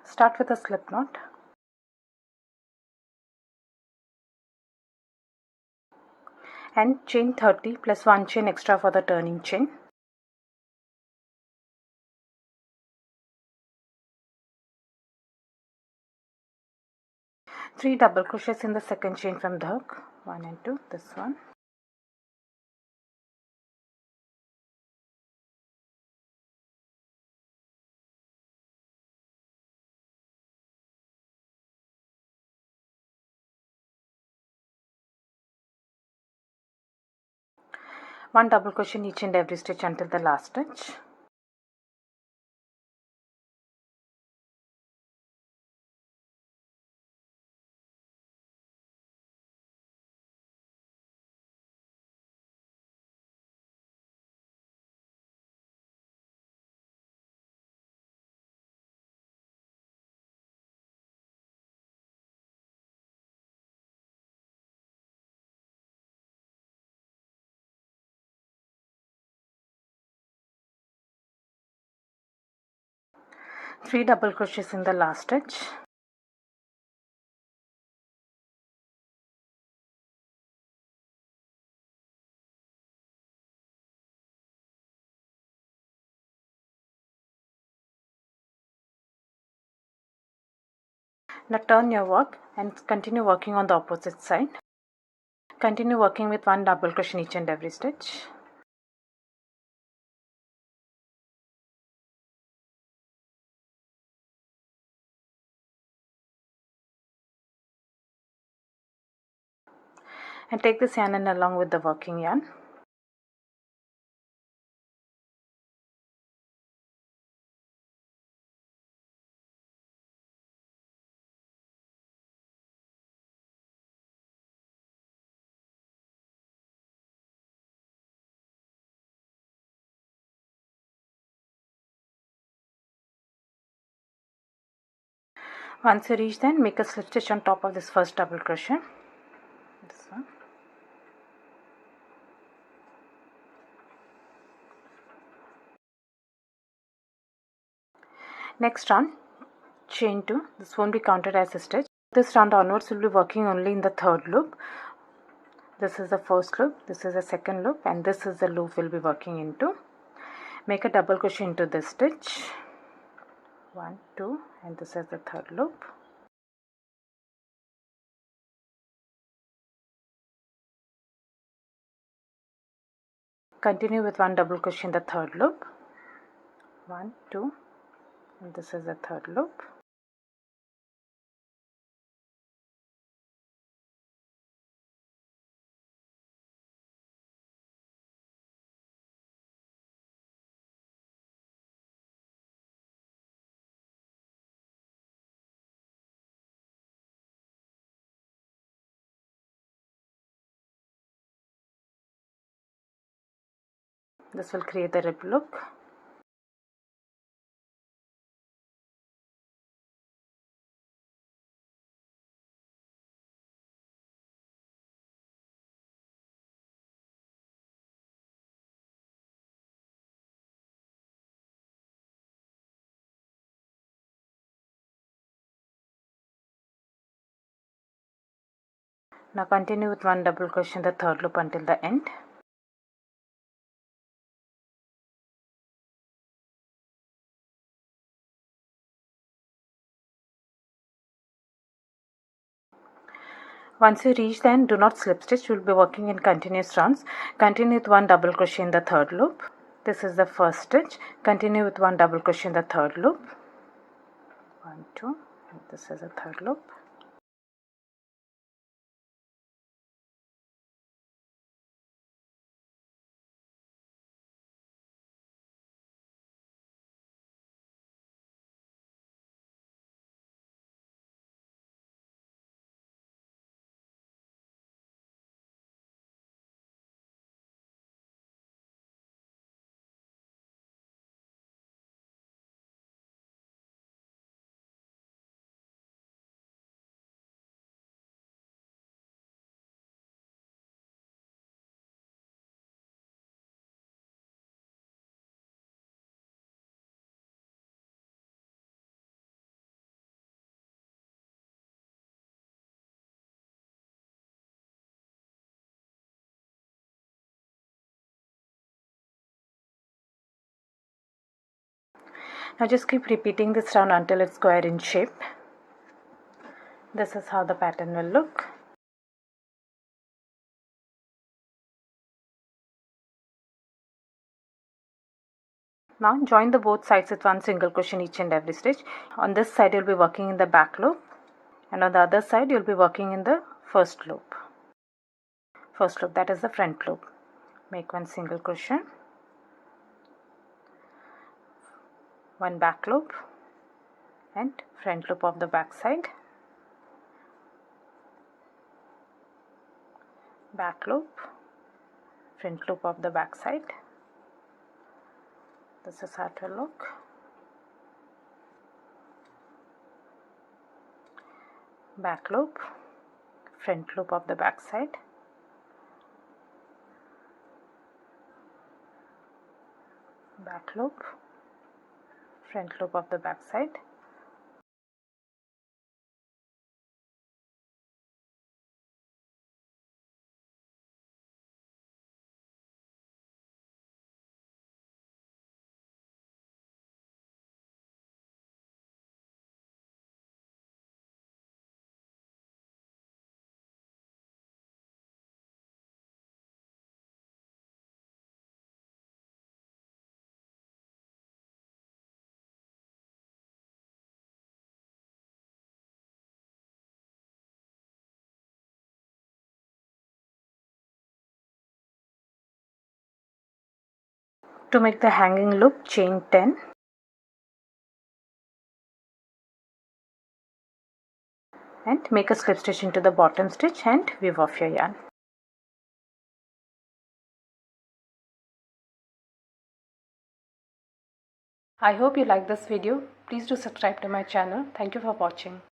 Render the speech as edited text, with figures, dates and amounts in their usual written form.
Start with a slip knot. And chain 30 plus 1 chain extra for the turning chain. Three double crochets in the second chain from the hook, 1 and 2, this one. One double crochet in each and every stitch until the last stitch. Three double crochets in the last stitch. Now turn your work and continue working on the opposite side. Continue working with one double crochet in each and every stitch. And take this yarn along with the working yarn. Once you reach then, make a slip stitch on top of this first double crochet. This one. Next round, chain 2. This won't be counted as a stitch. This round onwards will be working only in the third loop. This is the first loop, this is the second loop, and this is the loop we'll be working into. Make a double crochet into this stitch. 1, 2, and this is the third loop. Continue with one double crochet in the third loop. 1, 2, and this is the third loop. This will create the rib look. Now continue with one double crochet in the third loop until the end. Once you reach the end, do not slip stitch. We will be working in continuous rounds. Continue with one double crochet in the third loop. This is the first stitch. Continue with one double crochet in the third loop. 1, 2, and this is the third loop. Now just keep repeating this round until it's square in shape. This is how the pattern will look. Now join the both sides with one single crochet in each and every stitch. On this side you'll be working in the back loop, and on the other side you'll be working in the first loop. First loop, that is the front loop. Make one single crochet, one back loop and front loop of the back side, back loop, front loop of the back side. This is how it will look. Back loop, front loop of the back side, back loop, front loop of the back side, To make the hanging loop, chain 10 and make a slip stitch into the bottom stitch and weave off your yarn. I hope you like this video. Please do subscribe to my channel. Thank you for watching.